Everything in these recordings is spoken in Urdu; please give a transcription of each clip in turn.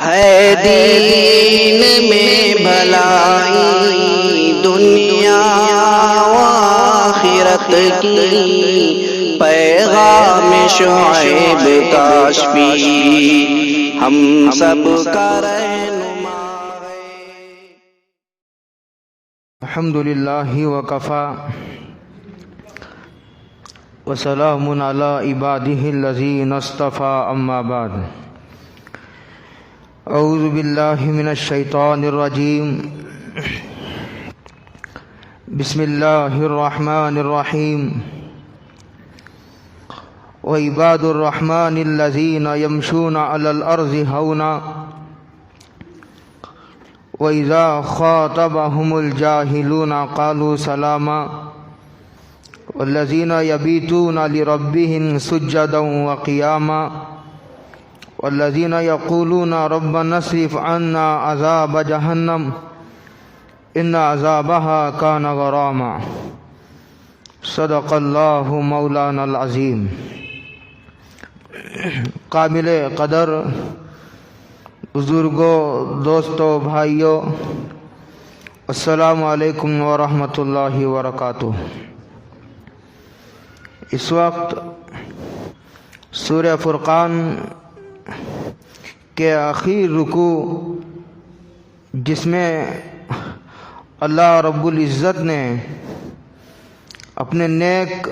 ہے دین میں بھلائی دنیا و آخرت کی، پیغام شعیب کاشفی ہم سب کا رہنما ہے۔ الحمدللہ وکفی وسلام علی عبادہ الذین اصطفی، اما بعد۔ اعوذ باللہ من الشیطان الرجیم، بسم اللہ الرحمن الرحیم۔ وعباد الرحمن الذین یمشون علی الارض ہونا وَإِذَا خَاطَبَهُمُ الْجَاهِلُونَ قَالُوا سَلَامًا وَالَّذِينَ يَبِيتُونَ لِرَبِّهِمْ سُجَّدًا وَقِيَامًا وَالَّذِينَ يَقُولُونَ رَبَّنَا اصْرِفْ عَنَّا عَذَابَ جَهَنَّمَ إِنَّ عَذَابَهَا كَانَ غَرَامًا۔ صدق اللہ مولانا العظیم۔ قابل قدر بزرگوں، دوستوں، بھائیوں، السلام علیکم ورحمۃ اللہ وبرکاتہ۔ اس وقت سورہ فرقان کے آخری رکوع، جس میں اللہ رب العزت نے اپنے نیک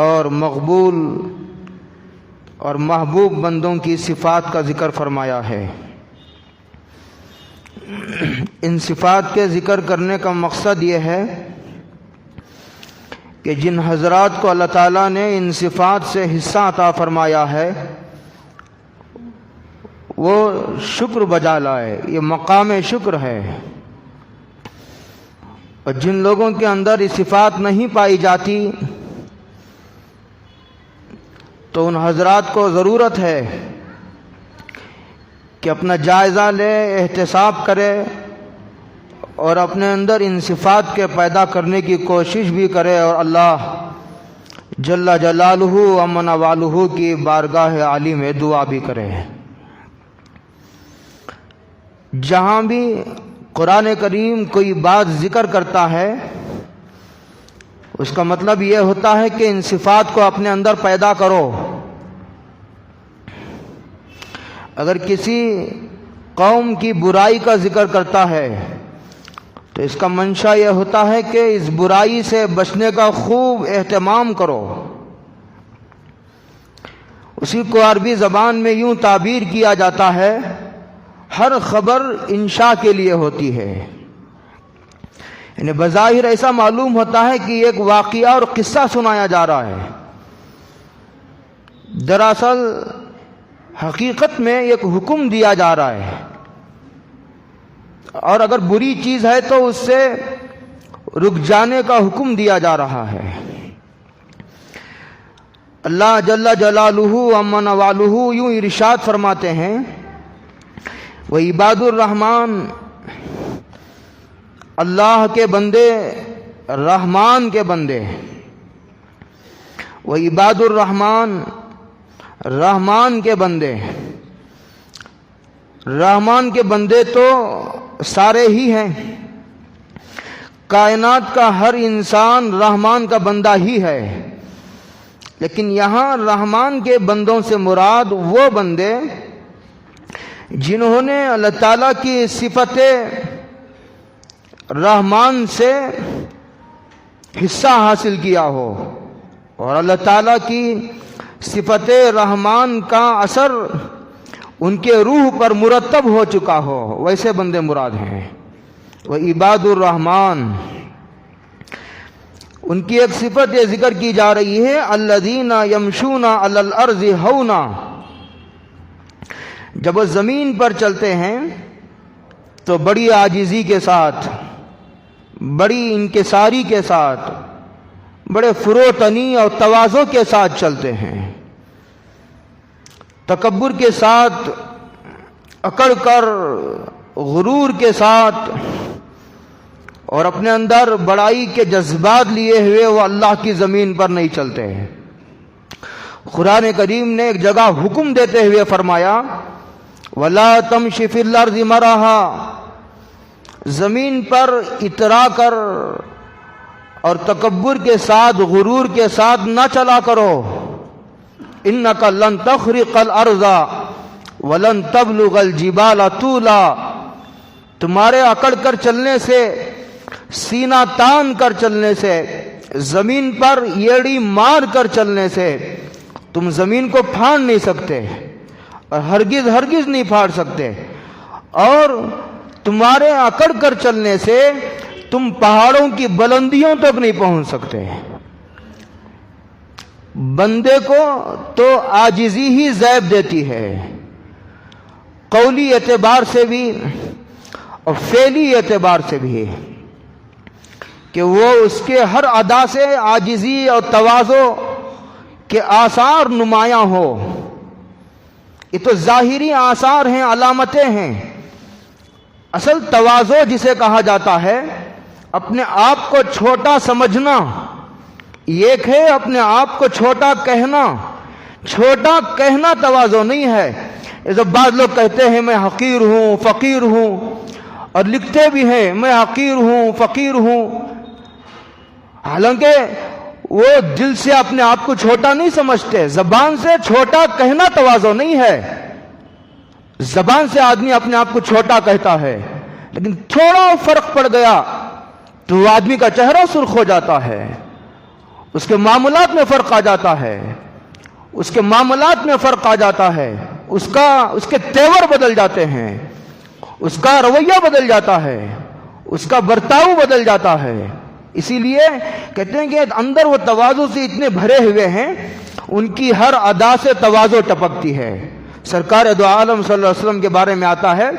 اور مقبول اور محبوب بندوں کی صفات کا ذکر فرمایا ہے۔ ان صفات کے ذکر کرنے کا مقصد یہ ہے کہ جن حضرات کو اللہ تعالیٰ نے ان صفات سے حصہ عطا فرمایا ہے وہ شکر بجا لائے، یہ مقام شکر ہے۔ اور جن لوگوں کے اندر یہ صفات نہیں پائی جاتی تو ان حضرات کو ضرورت ہے کہ اپنا جائزہ لے، احتساب کرے اور اپنے اندر ان صفات کے پیدا کرنے کی کوشش بھی کرے، اور اللہ جل جلالہ و من والہ کی بارگاہ عالی میں دعا بھی کرے۔ جہاں بھی قرآن کریم کوئی بات ذکر کرتا ہے اس کا مطلب یہ ہوتا ہے کہ ان صفات کو اپنے اندر پیدا کرو۔ اگر کسی قوم کی برائی کا ذکر کرتا ہے تو اس کا منشا یہ ہوتا ہے کہ اس برائی سے بچنے کا خوب اہتمام کرو۔ اسی کو عربی زبان میں یوں تعبیر کیا جاتا ہے، ہر خبر انشاء کے لیے ہوتی ہے۔ یعنی بظاہر ایسا معلوم ہوتا ہے کہ ایک واقعہ اور قصہ سنایا جا رہا ہے، دراصل حقیقت میں ایک حکم دیا جا رہا ہے، اور اگر بری چیز ہے تو اس سے رک جانے کا حکم دیا جا رہا ہے۔ اللہ جل جلالہ ومن والہ یوں ارشاد فرماتے ہیں، وعباد الرحمن، اللہ کے بندے، رحمان کے بندے، وعباد الرحمن، رحمان کے بندے۔ رحمان کے بندے تو سارے ہی ہیں، کائنات کا ہر انسان رحمان کا بندہ ہی ہے، لیکن یہاں رحمان کے بندوں سے مراد وہ بندے جنہوں نے اللہ تعالیٰ کی صفت رحمان سے حصہ حاصل کیا ہو اور اللہ تعالیٰ کی صفت رحمان کا اثر ان کے روح پر مرتب ہو چکا ہو، ویسے بندے مراد ہیں۔ وہ عباد الرحمن، ان کی ایک صفت یہ ذکر کی جا رہی ہے، الذین یمشون علی الارض ہونا۔ جب وہ زمین پر چلتے ہیں تو بڑی عاجزی کے ساتھ، بڑی انکساری کے ساتھ، بڑے فروتنی اور تواضع کے ساتھ چلتے ہیں، تکبر کے ساتھ، اکڑ کر، غرور کے ساتھ، اور اپنے اندر بڑائی کے جذبات لیے ہوئے وہ اللہ کی زمین پر نہیں چلتے ہیں۔ قرآن کریم نے ایک جگہ حکم دیتے ہوئے فرمایا ولا تمشِ فی الارض مرحا، زمین پر اترا کر اور تکبر کے ساتھ، غرور کے ساتھ نہ چلا کرو. انک لن تخرق الارض ولن تبلغ الجبال طولا، تمہارے اکڑ کر چلنے سے، سینہ تان کر چلنے سے، زمین پر ایڑی مار کر چلنے سے تم زمین کو پھاڑ نہیں سکتے، اور ہرگز ہرگز نہیں پھاڑ سکتے. اور تمہارے اکڑ کر چلنے سے تم پہاڑوں کی بلندیوں تک نہیں پہنچ سکتے. بندے کو تو عاجزی ہی زیب دیتی ہے، قولی اعتبار سے بھی اور فعلی اعتبار سے بھی، کہ وہ اس کے ہر ادا سے عاجزی اور تواضع کے آثار نمایاں ہو. یہ تو ظاہری آثار ہیں، علامتیں ہیں. اصل تواضع جسے کہا جاتا ہے، اپنے آپ کو چھوٹا سمجھنا. ایک ہے اپنے آپ کو چھوٹا کہنا. چھوٹا کہنا تواضع نہیں ہے. جب بعض لوگ کہتے ہیں میں حقیر ہوں، فقیر ہوں، اور لکھتے بھی ہیں میں حقیر ہوں، فقیر ہوں، حالانکہ وہ دل سے اپنے آپ کو چھوٹا نہیں سمجھتے. زبان سے چھوٹا کہنا تواضع نہیں ہے. زبان سے آدمی اپنے آپ کو چھوٹا کہتا ہے، لیکن تھوڑا فرق پڑ گیا تو وہ آدمی کا چہرہ سرخ ہو جاتا ہے، اس کے معاملات میں فرق آ جاتا ہے، اس کے معاملات میں فرق آ جاتا ہے، اس کے تیور بدل جاتے ہیں، اس کا رویہ بدل جاتا ہے، اس کا برتاؤ بدل جاتا ہے. اسی لیے کہتے ہیں کہ اندر وہ تواضع سے اتنے بھرے ہوئے ہیں، ان کی ہر ادا سے تواضع ٹپکتی ہے. سرکار دو عالم صلی اللہ علیہ وسلم کے بارے میں آتا ہے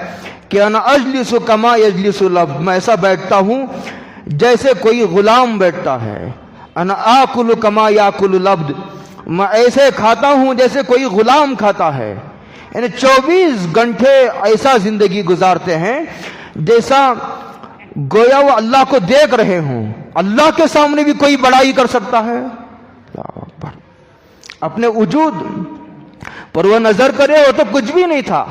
کہ انا اجلس کما یجلس العبد، میں ایسا بیٹھتا ہوں جیسے کوئی غلام بیٹھتا ہے. انا آکل کما یاکل العبد، میں ایسے کھاتا ہوں جیسے کوئی غلام کھاتا ہے. یعنی 24 گھنٹے ایسا زندگی گزارتے ہیں جیسا گویا وہ اللہ کو دیکھ رہے ہوں. اللہ کے سامنے بھی کوئی بڑائی کر سکتا ہے؟ اپنے وجود پر وہ نظر کرے وہ تو کچھ بھی نہیں تھا.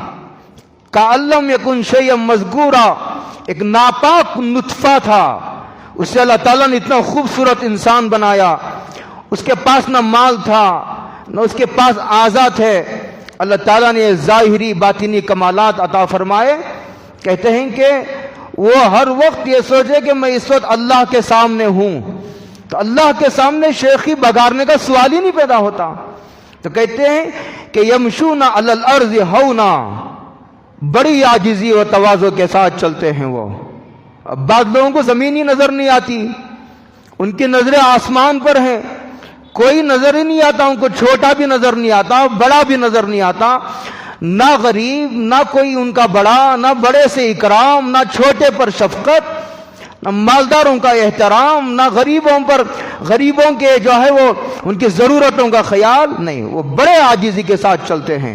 کَأَلَّمْ يَكُنْ شَيْئًا مَذْكُورًا، ایک ناپاک نطفہ تھا، اسے اللہ تعالیٰ نے اتنا خوبصورت انسان بنایا. اس کے پاس نہ مال تھا، نہ اس کے پاس اعضاء تھے. اللہ تعالیٰ نے ظاہری باطنی کمالات عطا فرمائے. کہتے ہیں کہ وہ ہر وقت یہ سوچے کہ میں اس وقت اللہ کے سامنے ہوں، تو اللہ کے سامنے شیخی بگارنے کا سوال ہی نہیں پیدا ہوتا. تو کہتے ہیں کہ یمشون علی الارض ہونا، بڑی عاجزی و تواضع کے ساتھ چلتے ہیں وہ. اب بعض لوگوں کو زمین ہی نظر نہیں آتی، ان کی نظریں آسمان پر ہیں، کوئی نظر ہی نہیں آتا، ان کو چھوٹا بھی نظر نہیں آتا، بڑا بھی نظر نہیں آتا. نہ غریب، نہ کوئی ان کا بڑا، نہ بڑے سے اکرام، نہ چھوٹے پر شفقت، نہ مالداروں کا احترام، نہ غریبوں کے جو ہے وہ ان کی ضرورتوں کا خیال نہیں. وہ بڑے عاجزی کے ساتھ چلتے ہیں.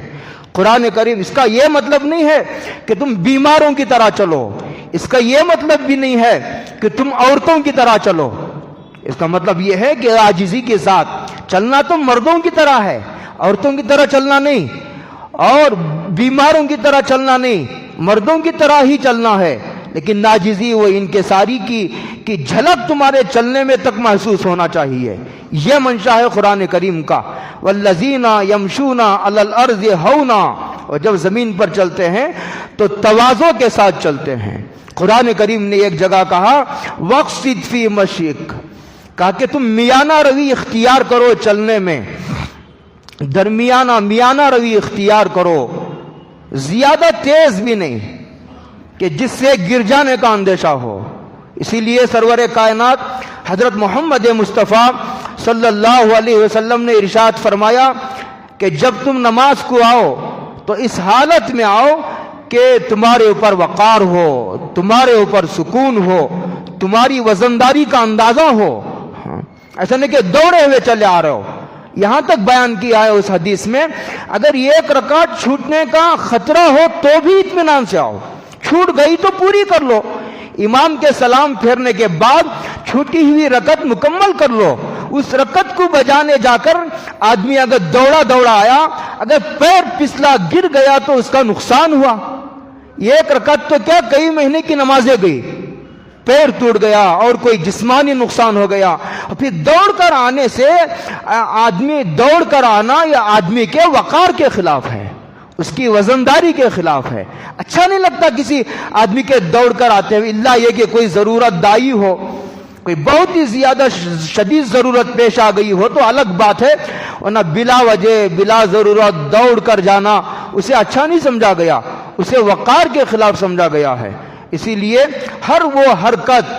قرآن کریم اس کا یہ مطلب نہیں ہے کہ تم بیماروں کی طرح چلو، اس کا یہ مطلب بھی نہیں ہے کہ تم عورتوں کی طرح چلو. اس کا مطلب یہ ہے کہ عاجزی کے ساتھ چلنا تو مردوں کی طرح ہے، عورتوں کی طرح چلنا نہیں، اور بیماروں کی طرح چلنا نہیں، مردوں کی طرح ہی چلنا ہے. لیکن ناجزی و انکساری کی جھلک تمہارے چلنے میں تک محسوس ہونا چاہیے. یہ منشا ہے قرآن کریم کا. والذین یمشون علی الارض ہونا، اور جب زمین پر چلتے ہیں تو تواضع کے ساتھ چلتے ہیں. قرآن کریم نے ایک جگہ کہا وقصد فی مشیک، کہا کہ تم میانہ روی اختیار کرو چلنے میں، میانہ روی اختیار کرو، زیادہ تیز بھی نہیں کہ جس سے گر جانے کا اندیشہ ہو. اسی لیے سرور کائنات حضرت محمد مصطفیٰ صلی اللہ علیہ وسلم نے ارشاد فرمایا کہ جب تم نماز کو آؤ تو اس حالت میں آؤ کہ تمہارے اوپر وقار ہو، تمہارے اوپر سکون ہو، تمہاری وزنداری کا اندازہ ہو. ایسا نہیں کہ دوڑے ہوئے چلے آ رہے ہو. یہاں تک بیان کیا ہے اس حدیث میں اگر ایک رکعت چھوٹنے کا خطرہ ہو تو بھی اطمینان سے آؤ، چھوٹ گئی تو پوری کر لو. امام کے سلام پھیرنے کے بعد چھوٹی ہوئی رکعت مکمل کر لو، اس رکعت کو بجانے جا کر آدمی اگر دوڑا آیا، اگر پیر پسلا گر گیا تو اس کا نقصان ہوا۔ ایک رکعت تو کیا کئی مہینے کی نمازیں گئی، پیر ٹوٹ گیا اور کوئی جسمانی نقصان ہو گیا۔ اور پھر دوڑ کر آنے سے آدمی دوڑ کر آنا یا آدمی کے وقار کے خلاف ہے، اس کی وزنداری کے خلاف ہے۔ اچھا نہیں لگتا کسی آدمی کے دوڑ کر آتے ہوئے، اللہ یہ کہ کوئی ضرورت دائی ہو، کوئی بہت ہی زیادہ شدید ضرورت پیش آ گئی ہو تو الگ بات ہے، ورنہ بلا وجہ بلا ضرورت دوڑ کر جانا اسے اچھا نہیں سمجھا گیا، اسے وقار کے خلاف سمجھا گیا ہے۔ اسی لیے ہر وہ حرکت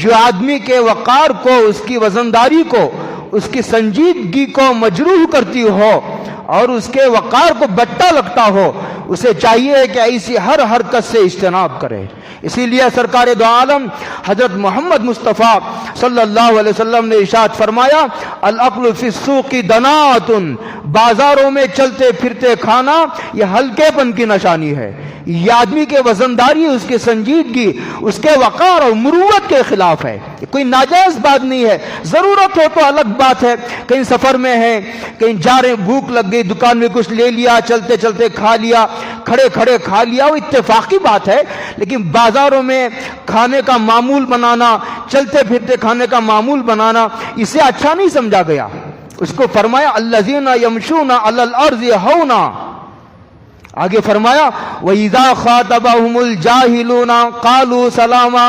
جو آدمی کے وقار کو، اس کی وزنداری کو، اس کی سنجیدگی کو مجروح کرتی ہو اور اس کے وقار کو بٹا لگتا ہو، اسے چاہیے کہ ایسی ہر حرکت سے اجتناب کرے۔ اسی لیے سرکار دو عالم حضرت محمد مصطفیٰ صلی اللہ علیہ وسلم نے ارشاد فرمایا، العقل فی السوق دناۃ، بازاروں میں چلتے پھرتے کھانا یہ ہلکے پن کی نشانی ہے۔ یہ آدمی کے وزنداری، اس کی سنجیدگی، اس کے وقار اور مروت کے خلاف ہے، کوئی ناجائز بات نہیں ہے۔ ضرورت ہو تو الگ بات ہے، کہیں سفر میں ہیں، کہیں جا رہے، بھوک لگ گئی، دکان میں کچھ لے لیا، چلتے چلتے کھا لیا، کھڑے کھڑے کھا لیا، وہ اتفاقی بات ہے۔ لیکن بازاروں میں کھانے کا معمول بنانا، چلتے پھرتے کھانے کا معمول بنانا، اسے اچھا نہیں سمجھا گیا۔ اس کو فرمایا الذین یمشون علی الارض ہونا، آگے فرمایا وَإِذَا خَاطَبَهُمُ الْجَاهِلُونَ قَالُوا سَلَامًا،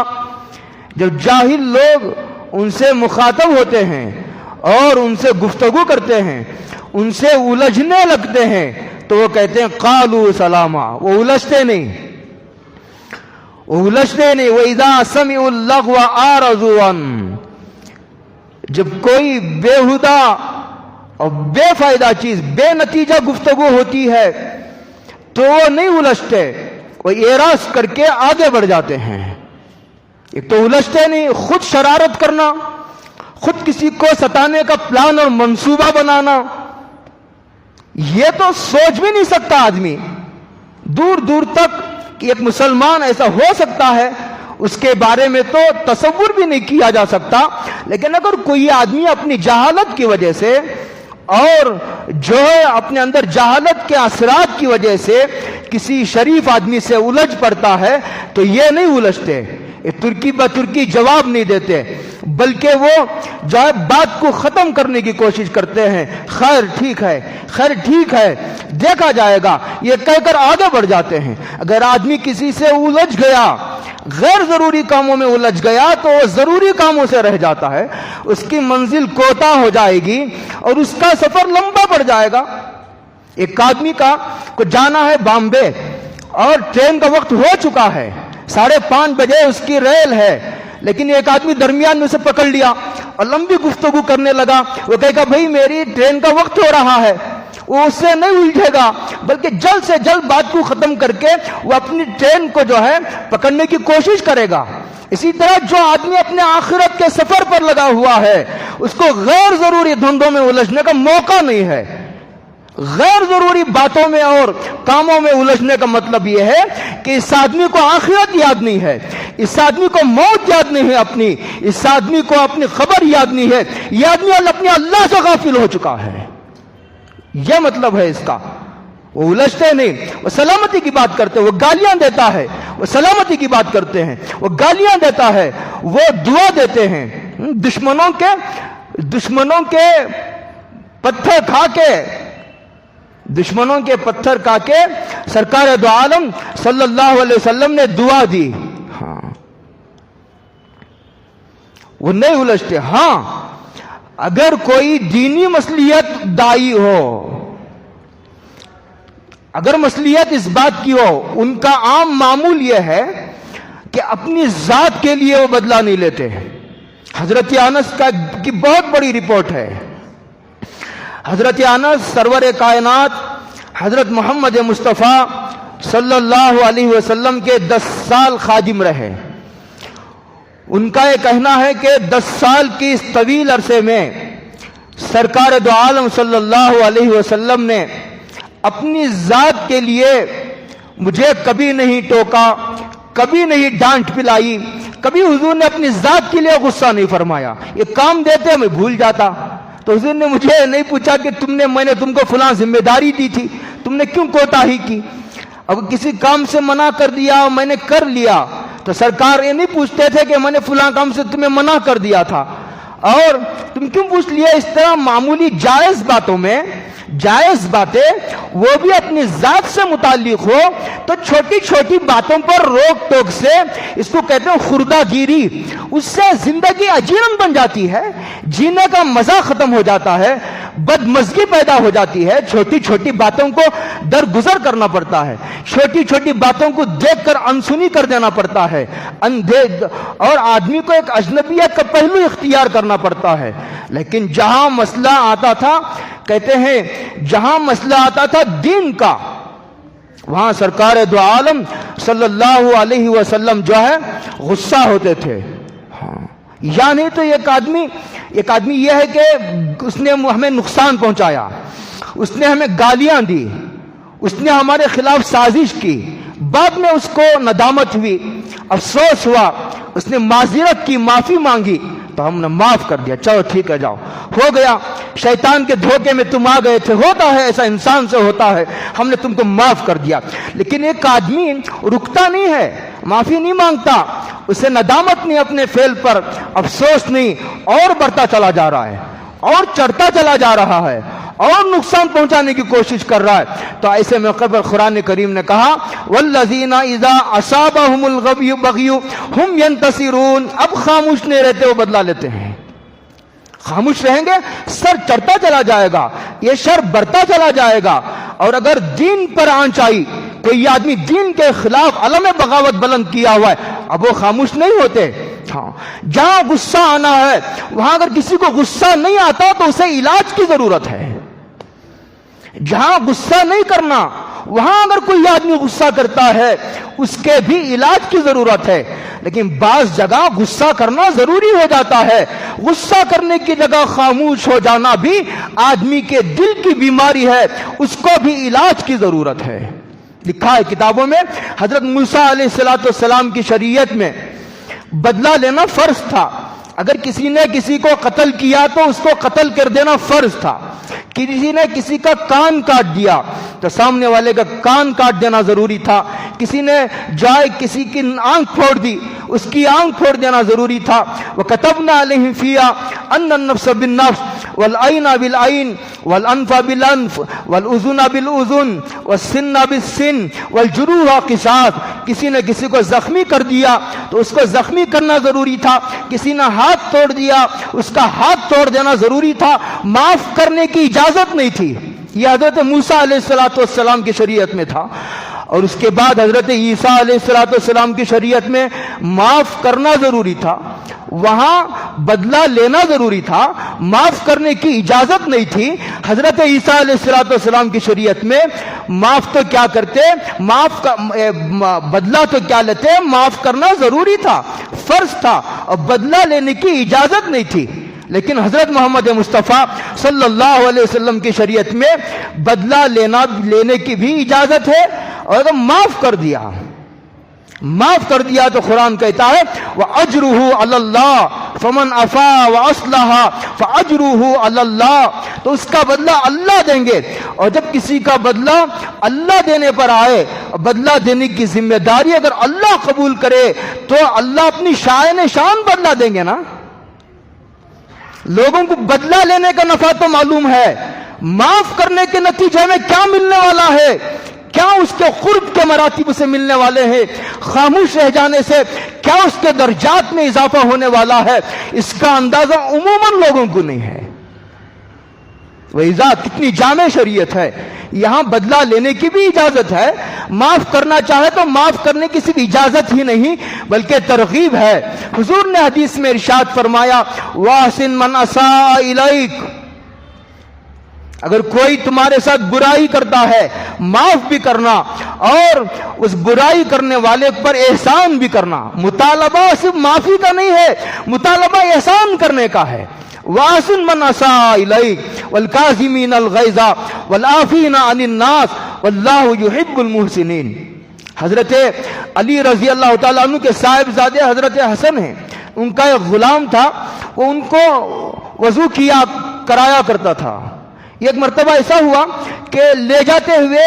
جب جاہل لوگ ان سے مخاطب ہوتے ہیں اور ان سے گفتگو کرتے ہیں، ان سے الجھنے لگتے ہیں تو وہ کہتے ہیں قَالُوا سَلَامًا، وہ الجھتے نہیں، وہ الجھتے نہیں۔ وَإِذَا سَمِعُوا اللَّغْوَ أَعْرَضُوا عَنْهُ، جب کوئی بیہودہ اور بے فائدہ چیز، بے نتیجہ گفتگو ہوتی ہے تو وہ نہیں الجھتے، وہ اعراض کر کے آگے بڑھ جاتے ہیں۔ ایک تو الجھتے نہیں، خود شرارت کرنا، خود کسی کو ستانے کا پلان اور منصوبہ بنانا، یہ تو سوچ بھی نہیں سکتا آدمی۔ دور دور تک کہ ایک مسلمان ایسا ہو سکتا ہے اس کے بارے میں تو تصور بھی نہیں کیا جا سکتا۔ لیکن اگر کوئی آدمی اپنی جہالت کی وجہ سے اور جو ہے اپنے اندر جہالت کے اثرات کی وجہ سے کسی شریف آدمی سے الجھ پڑتا ہے تو یہ نہیں الجھتے، یہ ترکی بترکی جواب نہیں دیتے، بلکہ وہ جو ہے بات کو ختم کرنے کی کوشش کرتے ہیں۔ خیر ٹھیک ہے، خیر ٹھیک ہے، دیکھا جائے گا، یہ کہہ کر آگے بڑھ جاتے ہیں۔ اگر آدمی کسی سے الجھ گیا، غیر ضروری کاموں میں الجھ گیا تو وہ ضروری کاموں سے رہ جاتا ہے، اس کی منزل کوتاہ ہو جائے گی اور اس کا سفر لمبا پڑ جائے گا۔ ایک آدمی کو جانا ہے بامبے اور ٹرین کا وقت ہو چکا ہے، 5:30 بجے اس کی ریل ہے، لیکن ایک آدمی درمیان میں سے پکڑ لیا اور لمبی گفتگو کرنے لگا۔ وہ کہے گا بھائی میری ٹرین کا وقت ہو رہا ہے، وہ اس سے نہیں الجھے گا بلکہ جلد سے جلد بات کو ختم کر کے وہ اپنی ٹرین کو جو ہے پکڑنے کی کوشش کرے گا۔ اسی طرح جو آدمی اپنے آخرت کے سفر پر لگا ہوا ہے اس کو غیر ضروری دھندوں میں الجھنے کا موقع نہیں ہے۔ غیر ضروری باتوں میں اور کاموں میں الجھنے کا مطلب یہ ہے کہ اس آدمی کو آخرت یاد نہیں ہے، اس آدمی کو موت یاد نہیں ہے اپنی، اس آدمی کو اپنی خبر یاد نہیں ہے، یہ آدمی اپنے اللہ سے غافل ہو چکا ہے، یہ مطلب ہے اس کا۔ وہ الجھتے نہیں، وہ سلامتی کی بات کرتے ہیں، وہ گالیاں دیتا ہے، وہ سلامتی کی بات کرتے ہیں، وہ گالیاں دیتا ہے، وہ دعا دیتے ہیں۔ دشمنوں کے پتھر کھا کے، دشمنوں کے پتھر کھا کے سرکار دو عالم صلی اللہ علیہ وسلم نے دعا دی۔ ہاں وہ نہیں الجھتے۔ ہاں اگر کوئی دینی مصلیحت دائی ہو، اگر مصلیحت اس بات کی ہو، ان کا عام معمول یہ ہے کہ اپنی ذات کے لیے وہ بدلہ نہیں لیتے۔ حضرت انس کی بہت بڑی رپورٹ ہے۔ حضرت انس سرور کائنات حضرت محمد مصطفیٰ صلی اللہ علیہ وسلم کے 10 سال خادم رہے۔ ان کا یہ کہنا ہے کہ 10 سال کی اس طویل عرصے میں سرکار دو عالم صلی اللہ علیہ وسلم نے اپنی ذات کے لیے مجھے کبھی نہیں ٹوکا، کبھی نہیں ڈانٹ پلائی، کبھی حضور نے اپنی ذات کے لیے غصہ نہیں فرمایا۔ یہ کام دیتے میں بھول جاتا، تو حضور نے مجھے نہیں پوچھا کہ میں نے تم کو فلاں ذمہ داری دی تھی، تم نے کیوں کوتاہی کی؟ اب کسی کام سے منع کر دیا، میں نے کر لیا، تو سرکار یہ نہیں پوچھتے تھے کہ میں نے فلاں کام سے تمہیں منع کر دیا تھا اور تم کیوں پوچھ لیا؟ اس طرح معمولی جائز باتوں میں، جائز باتیں وہ بھی اپنی ذات سے متعلق ہو تو چھوٹی چھوٹی باتوں پر روک ٹوک سے، اس کو کہتے ہیں خردہ گیری، اس سے زندگی اجیرن بن جاتی ہے، جینے کا مزہ ختم ہو جاتا ہے، بدمزگی پیدا ہو جاتی ہے، چھوٹی چھوٹی باتوں کو درگزر کرنا پڑتا ہے، چھوٹی چھوٹی باتوں کو دیکھ کر انسنی کر دینا پڑتا ہے، اور آدمی کو ایک اجنبیت کا پہلو اختیار کرنا پڑتا ہے۔ لیکن جہاں مسئلہ آتا تھا، کہتے ہیں جہاں مسئلہ آتا تھا دین کا، وہاں سرکار دو عالم صلی اللہ علیہ وسلم جو ہے غصہ ہوتے تھے۔ یا نہیں تو ایک آدمی یہ ہے کہ اس نے ہمیں نقصان پہنچایا، اس نے ہمیں گالیاں دی، اس نے ہمارے خلاف سازش کی، بعد میں اس کو ندامت ہوئی، افسوس ہوا، اس نے معذرت کی، معافی مانگی تو ہم نے معاف کر دیا، چلو ٹھیک ہے جاؤ، ہو گیا، شیطان کے دھوکے میں تم آ گئے تھے، ہوتا ہے ایسا، انسان سے ہوتا ہے، ہم نے تم کو معاف کر دیا۔ لیکن ایک آدمی رکتا نہیں ہے، معافی نہیں مانگتا، اسے ندامت نہیں اپنے فعل پر، افسوس نہیں، اور بڑھتا چلا جا رہا ہے، اور چڑھتا چلا جا رہا ہے، اور نقصان پہنچانے کی کوشش کر رہا ہے، تو ایسے موقع پر قرآن کریم نے کہا والذین اذا اصابہم البغی ہم ینتصرون، اب خاموش نہیں رہتے، وہ بدلہ لیتے ہیں۔ خاموش رہیں گے سر چڑھتا چلا جائے گا، یہ شر بڑھتا چلا جائے گا، اور اگر دین پر آنچ آئی، کوئی آدمی دین کے خلاف علم بغاوت بلند کیا ہوا ہے، اب وہ خاموش نہیں ہوتے۔ ہاں، جہاں غصہ آنا ہے وہاں اگر کسی کو غصہ نہیں آتا تو اسے علاج کی ضرورت ہے، جہاں غصہ نہیں کرنا وہاں اگر کوئی آدمی غصہ کرتا ہے اس کے بھی علاج کی ضرورت ہے۔ لیکن بعض جگہ غصہ کرنا ضروری ہو جاتا ہے، غصہ کرنے کی جگہ خاموش ہو جانا بھی آدمی کے دل کی بیماری ہے، اس کو بھی علاج کی ضرورت ہے۔ لکھا ہے کتابوں میں حضرت موسیٰ علیہ السلام کی شریعت میں بدلہ لینا فرض تھا، اگر کسی نے کسی کو قتل کیا تو اس کو قتل کر دینا فرض تھا، کسی نے کسی کا کان کاٹ دیا تو سامنے والے کا کان کاٹ دینا ضروری تھا، کسی نے جائے کسی کی آنکھ پھوڑ دی اس کی آنکھ پھوڑ دینا ضروری تھا۔ وَكَتَبْنَا عَلَيْهِمْ فِيهَا أَنَّ النَّفْسَ بِالنَّفْسِ وَالْعَيْنَ بِالْعَيْنِ وَالْأَنْفَ بِالْأَنْفِ وَالْأُذُنَ بِالْأُذُنِ وَالسِّنَّ بِالسِّنِّ وَالْجُرُوحَ قِصَاص، کسی نے کسی کو زخمی کر دیا تو اس کو زخمی کرنا ضروری تھا، کسی نے ہاتھ توڑ دیا اس کا ہاتھ توڑ دینا ضروری تھا، معاف کرنے کی اجازت نہیں تھی۔ یہ حضرت موسیٰ علیہ السلام کی شریعت میں تھا، اور اس کے بعد حضرت عیسیٰ علیہ السلام کی شریعت میں معاف کرنا ضروری تھا، وہاں بدلہ لینا ضروری تھا، معاف کرنے کی اجازت نہیں تھی۔ حضرت عیسیٰ علیہ السلام کی شریعت میں معاف تو کیا کرتے، بدلہ تو کیا لیتے، معاف کرنا ضروری تھا، فرض تھا، اور بدلہ لینے کی اجازت نہیں تھی۔ لیکن حضرت محمد مصطفیٰ صلی اللہ علیہ وسلم کی شریعت میں بدلہ لینے کی بھی اجازت ہے، اور اگر معاف کر دیا تو قرآن کہتا ہے وَأَجْرُهُ عَلَى اللَّهِ فَمَنْ عَفَا وَأَصْلَحَ فَأَجْرُهُ عَلَى اللَّهِ، تو اس کا بدلہ اللہ دیں گے، اور جب کسی کا بدلہ اللہ دینے پر آئے، بدلہ دینے کی ذمہ داری اگر اللہ قبول کرے تو اللہ اپنی شائن شان بدلہ دیں گے نا۔ لوگوں کو بدلہ لینے کا نفع تو معلوم ہے، معاف کرنے کے نتیجے میں کیا ملنے والا ہے، کیا اس کے قرب کے مراتب سے ملنے والے ہیں، خاموش رہ جانے سے کیا اس کے درجات میں اضافہ ہونے والا ہے، اس کا اندازہ عموماً لوگوں کو نہیں ہے۔ وَإِذَا کتنی جامع شریعت ہے، یہاں بدلہ لینے کی بھی اجازت ہے، معاف کرنا چاہے تو معاف کرنے کی صرف اجازت ہی نہیں بلکہ ترغیب ہے۔ حضور نے حدیث میں ارشاد فرمایا وَأَحْسِن مَنْ أَسَاءَ إِلَيْكَ، اگر کوئی تمہارے ساتھ برائی کرتا ہے معاف بھی کرنا، اور اس برائی کرنے والے پر احسان بھی کرنا۔ مطالبہ صرف معافی کا نہیں ہے، مطالبہ احسان کرنے کا ہے۔ وَأَحْسِن مَنْ أَسَاءَ إِلَيْكَ وَالْكَاظِمِينَ الْغَيْظَ وَالْعَافِينَ عَنِ النَّاسِ وَاللَّهُ يُحِبُّ الْمُحْسِنِينَ۔ حضرت علی رضی اللہ تعالیٰ عنہ کے صاحبزادے حضرت حسن ہیں، ان کا ایک غلام تھا، وہ ان کو وضو کیا کرایا کرتا تھا۔ ایک مرتبہ ایسا ہوا کہ لے جاتے ہوئے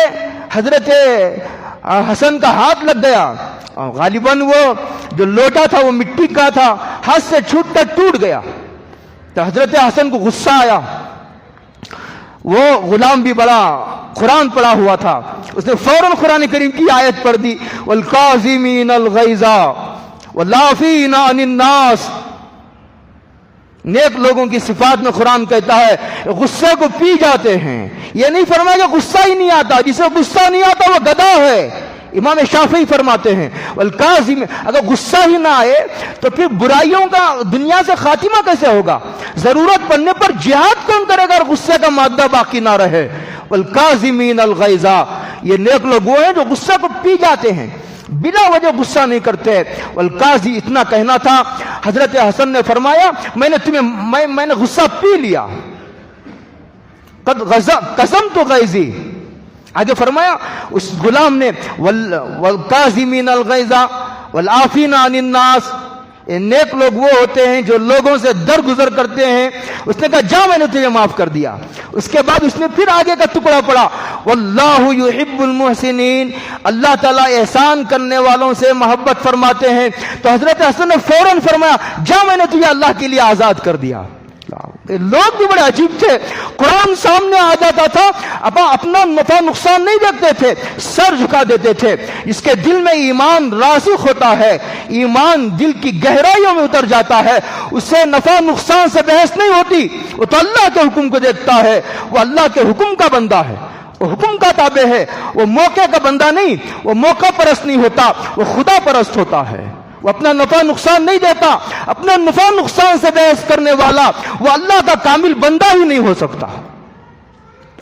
حضرت حسن کا ہاتھ لگ گیا، غالباً وہ جو لوٹا تھا وہ مٹی کا تھا، ہاتھ سے چھوٹ کر ٹوٹ گیا۔ تو حضرت حسن کو غصہ آیا، وہ غلام بھی بڑا قرآن پڑھا ہوا تھا، اس نے فوراً قرآن کریم کی آیت پڑھ دی، والکاظمین الغیظ والعافین عن الناس۔ نیک لوگوں کی صفات میں قرآن کہتا ہے غصے کو پی جاتے ہیں، یہ نہیں فرمایا کہ غصہ ہی نہیں آتا، جسے غصہ نہیں آتا وہ گدھا ہے۔ امام شافعی فرماتے ہیں والکاظم، اگر غصہ ہی نہ آئے تو پھر برائیوں کا دنیا سے خاتمہ کیسے ہوگا؟ ضرورت پڑنے پر جہاد کون کرے گا اگر غصے کا مادہ باقی نہ رہے؟ والکاظمین الغیظ، یہ نیک لوگ وہ ہیں جو غصہ کو پی جاتے ہیں، بلا وجہ غصہ نہیں کرتے۔ والقاضی، اتنا کہنا تھا، حضرت حسن نے فرمایا میں نے غصہ پی لیا، قد قسمت غیظی۔ آگے فرمایا اس غلام نے والقاظمین الغیظ والعافین عن الناس، نیک لوگ وہ ہوتے ہیں جو لوگوں سے درگزر کرتے ہیں۔ اس نے کہا جا میں نے تجھے معاف کر دیا۔ اس کے بعد اس نے پھر آگے کا ٹکڑا پڑھا واللہ یحب المحسنین، اللہ تعالیٰ احسان کرنے والوں سے محبت فرماتے ہیں۔ تو حضرت حسن نے فوراً فرمایا جا میں نے تجھے اللہ کے لیے آزاد کر دیا۔ لوگ بھی بڑے عجیب تھے، قرآن سامنے آ جاتا تھا اپنا نفع نقصان نہیں دیکھتے تھے، سر جھکا دیتے تھے۔ جس کے دل میں ایمان راسخ ہوتا ہے، ایمان دل کی گہرائیوں میں اتر جاتا ہے، اس سے نفع نقصان سے بحث نہیں ہوتی، وہ تو اللہ کے حکم کو دیکھتا ہے، وہ اللہ کے حکم کا بندہ ہے، وہ حکم کا تابع ہے، وہ موقع کا بندہ نہیں، وہ موقع پرست نہیں ہوتا، وہ خدا پرست ہوتا ہے۔ وہ اپنا نفع نقصان نہیں دیتا، اپنا نفع نقصان سے بحث کرنے والا وہ اللہ کا کامل بندہ ہی نہیں ہو سکتا۔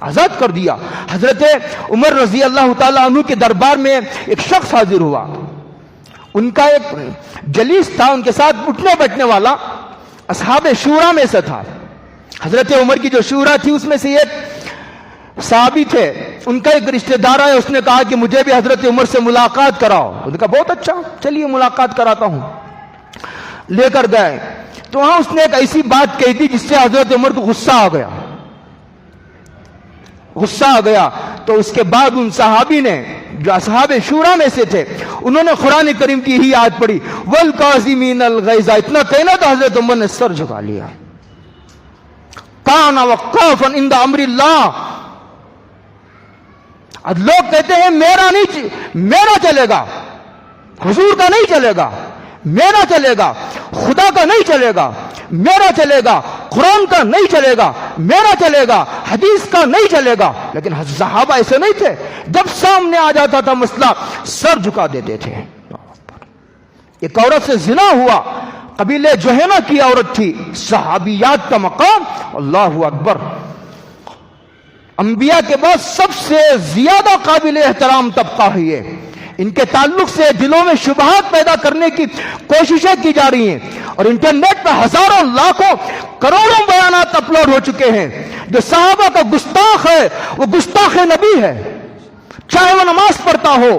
آزاد کر دیا۔ حضرت عمر رضی اللہ تعالیٰ عنہ کے دربار میں ایک شخص حاضر ہوا، ان کا ایک جلیس تھا، ان کے ساتھ اٹھنے بیٹھنے والا، اصحاب شورا میں سے تھا۔ حضرت عمر کی جو شورا تھی اس میں سے ایک صحابی تھے، ان کا ایک رشتہ دار ہے، اس نے کہا کہ مجھے بھی حضرت عمر سے ملاقات کراؤ۔ انہوں نے کہا بہت اچھا، چلیے ملاقات کراتا ہوں۔ لے کر گئے تو وہاں اس نے ایک ایسی بات کہی تھی جس سے حضرت عمر کو غصہ آ گیا، غصہ آ گیا۔ تو اس کے بعد ان صحابی نے جو اصحاب شورا میں سے تھے انہوں نے قرآن کریم کی ہی آیت پڑھی والکاظمین الغیظ، اتنا کہنا تو حضرت عمر نے سر جھکا لیا۔ کان وقافا عند امر اللہ، لوگ کہتے ہیں میرا چلے گا، حضور کا نہیں چلے گا، میرا چلے گا، خدا کا نہیں چلے گا، میرا چلے گا، قرآن کا نہیں چلے گا، میرا چلے گا، حدیث کا نہیں چلے گا۔ لیکن صحابہ ایسے نہیں تھے، جب سامنے آ جاتا تھا مسئلہ سر جھکا دیتے تھے۔ ایک عورت سے زنا ہوا، قبیلے جوہینہ کی عورت تھی، صحابیات کا مقام اللہ اکبر، انبیاء کے بعد سب سے زیادہ قابل احترام طبقہ ہے یہ۔ ان کے تعلق سے دلوں میں شبہات پیدا کرنے کی کوششیں کی جا رہی ہیں، اور انٹرنیٹ پہ ہزاروں لاکھوں کروڑوں بیانات اپلوڈ ہو چکے ہیں۔ جو صحابہ کا گستاخ ہے وہ گستاخ نبی ہے، چاہے وہ نماز پڑھتا ہو،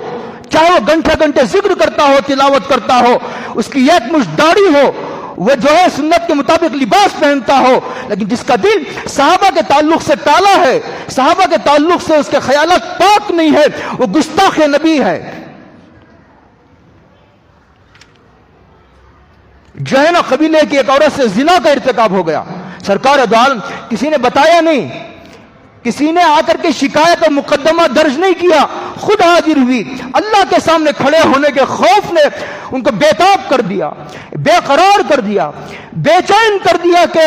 چاہے وہ گھنٹے گھنٹے ذکر کرتا ہو، تلاوت کرتا ہو، اس کی ایک مشت داڑھی ہو، وہ جو ہے سنت کے مطابق لباس پہنتا ہو، لیکن جس کا دل صحابہ کے تعلق سے کالا ہے، صحابہ کے تعلق سے اس کے خیالات پاک نہیں ہے، وہ گستاخ نبی ہے۔ جوہینہ قبیلے کی ایک عورت سے زنا کا ارتکاب ہو گیا، سرکار دو عالم کسی نے بتایا نہیں، کسی نے آ کر کے شکایت اور مقدمہ درج نہیں کیا، خود حاضر ہوئی، اللہ کے سامنے کھڑے ہونے کے خوف نے ان کو بےتاب کر دیا، بے قرار کر دیا، بے چین کر دیا کہ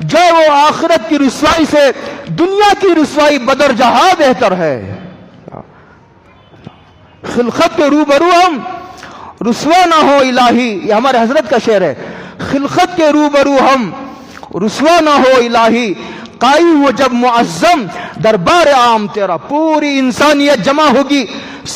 جو وہ آخرت کی رسوائی سے دنیا کی رسوائی بدرجہ بہتر ہے۔ خلقت کے روبرو ہم رسوا نہ ہو الہی، یہ ہمارے حضرت کا شعر ہے، خلقت کے روبرو ہم رسوا نہ ہو الہی، قائم ہو جب معظم دربار عام تیرا، پوری انسانیت جمع ہوگی،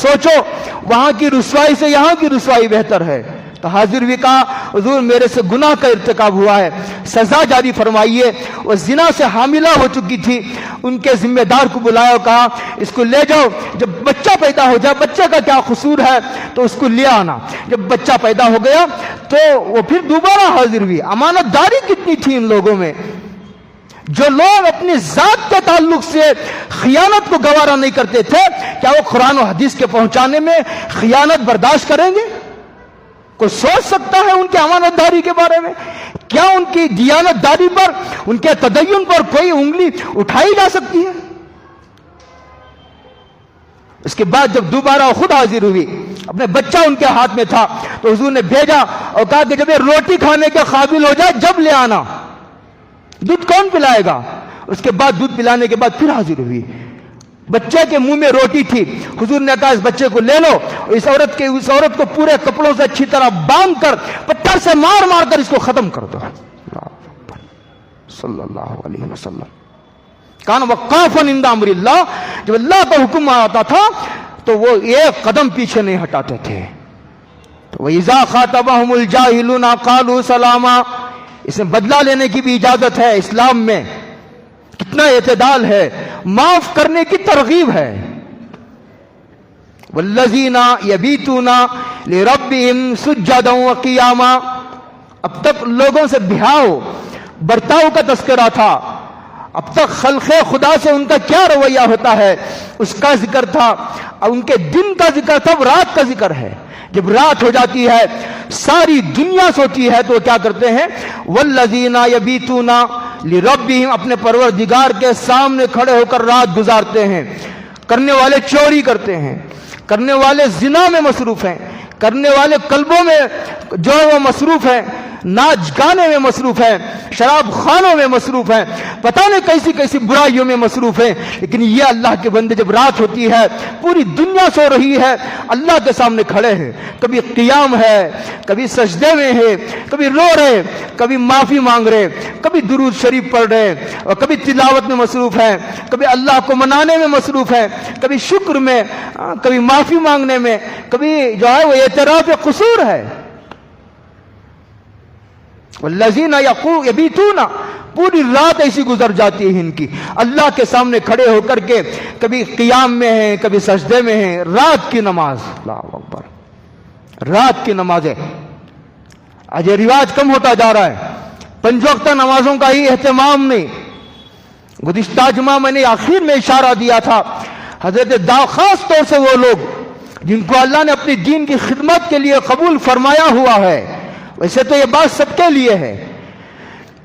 سوچو وہاں کی رسوائی سے یہاں کی رسوائی بہتر ہے۔ تو حاضر بھی کہا حضور میرے سے گناہ کا ارتکاب ہوا ہے، سزا جاری فرمائیے۔ وہ زنا سے حاملہ ہو چکی تھی، ان کے ذمہ دار کو بلایا اور کہا اس کو لے جاؤ، جب بچہ پیدا ہو جائے، بچے کا کیا قصور ہے تو اس کو لے آنا۔ جب بچہ پیدا ہو گیا تو وہ پھر دوبارہ حاضر ہوئی۔ امانت داری کتنی تھی ان لوگوں میں، جو لوگ اپنی ذات کے تعلق سے خیانت کو گوارا نہیں کرتے تھے، کیا وہ قرآن و حدیث کے پہنچانے میں خیانت برداشت کریں گے؟ کوئی سوچ سکتا ہے ان کی امانت داری کے بارے میں؟ کیا ان کی دیانت داری پر، ان کے تدین پر کوئی انگلی اٹھائی جا سکتی ہے؟ اس کے بعد جب دوبارہ خود حاضر ہوئی، اپنے بچہ ان کے ہاتھ میں تھا، تو حضور نے بھیجا اور کہا کہ جب یہ روٹی کھانے کے قابل ہو جائے جب لے آنا۔ دودھ کون پلائے گا؟ اس کے بعد دودھ پلانے کے بعد پھر حاضر ہوئی، بچے کے منہ میں روٹی تھی۔ حضور نے کہا اس بچے کو لے لو، اس عورت کو پورے کپڑوں سے اچھی طرح باندھ کر پتھر سے مار مار کر اس کو ختم کر دو۔ صلی اللہ علیہ وسلم کان وقافا عند امر اللہ، جب اللہ کا حکم آتا تھا تو وہ ایک قدم پیچھے نہیں ہٹاتے تھے۔ تو وَإِذَا خَاطَبَهُمُ الْجَاهِلُونَ قَالُوا سَلَامًا، اس میں بدلہ لینے کی بھی اجازت ہے اسلام میں، کتنا اعتدال ہے، معاف کرنے کی ترغیب ہے۔ وَالَّذِينَ يَبِيتُونَ لِرَبِّهِمْ سُجَّدًا وَقِيَامًا، اب تک لوگوں سے بہاؤ برتاؤ کا تذکرہ تھا، اب تک خلق خدا سے ان کا کیا رویہ ہوتا ہے اس کا ذکر تھا، اور ان کے دن کا ذکر تھا، اب رات کا ذکر ہے۔ جب رات ہو جاتی ہے، ساری دنیا سوتی ہے، تو کیا کرتے ہیں؟ والذین یبیتون لربہم، اپنے پروردگار کے سامنے کھڑے ہو کر رات گزارتے ہیں۔ کرنے والے چوری کرتے ہیں، کرنے والے زنا میں مصروف ہیں، کرنے والے کلبوں میں جو ہے وہ مصروف ہیں، ناچ گانے میں مصروف ہیں، شراب خانوں میں مصروف ہیں، پتہ نہیں کیسی کیسی برائیوں میں مصروف ہیں۔ لیکن یہ اللہ کے بندے جب رات ہوتی ہے، پوری دنیا سو رہی ہے، اللہ کے سامنے کھڑے ہیں، کبھی قیام ہے، کبھی سجدے میں ہے، کبھی رو رہے، کبھی معافی مانگ رہے، کبھی درود شریف پڑھ رہے، اور کبھی تلاوت میں مصروف ہیں، کبھی اللہ کو منانے میں مصروف ہیں، کبھی شکر میں، کبھی معافی مانگنے میں، کبھی جو ہے وہ اعتراف قصور ہے۔ والذین یبیتون، پوری رات ایسی گزر جاتی ہے ان کی، اللہ کے سامنے کھڑے ہو کر کے، کبھی قیام میں ہیں، کبھی سجدے میں ہیں۔ رات کی نماز، اللہ اکبر، رات کی نماز ہے۔ آج یہ رواج کم ہوتا جا رہا ہے، 5 وقتہ نمازوں کا ہی اہتمام نہیں۔ گزشتہ جمعہ میں نے آخر میں اشارہ دیا تھا، حضرت خاص طور سے وہ لوگ جن کو اللہ نے اپنی دین کی خدمت کے لیے قبول فرمایا ہوا ہے، ویسے تو یہ بات سب کے لیے ہے،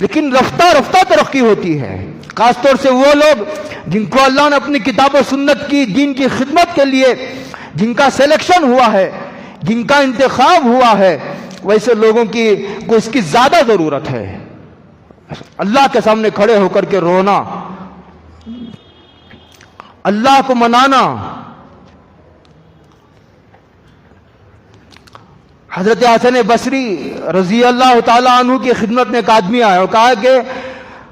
لیکن رفتہ رفتہ ترقی ہوتی ہے۔ خاص طور سے وہ لوگ جن کو اللہ نے اپنی کتاب و سنت کی دین کی خدمت کے لیے جن کا سلیکشن ہوا ہے، جن کا انتخاب ہوا ہے، ویسے لوگوں کو اس کی زیادہ ضرورت ہے۔ اللہ کے سامنے کھڑے ہو کر کے رونا، اللہ کو منانا۔ حضرت حسن بصری رضی اللہ تعالیٰ عنہ کی خدمت میں ایک آدمی آیا اور کہا کہ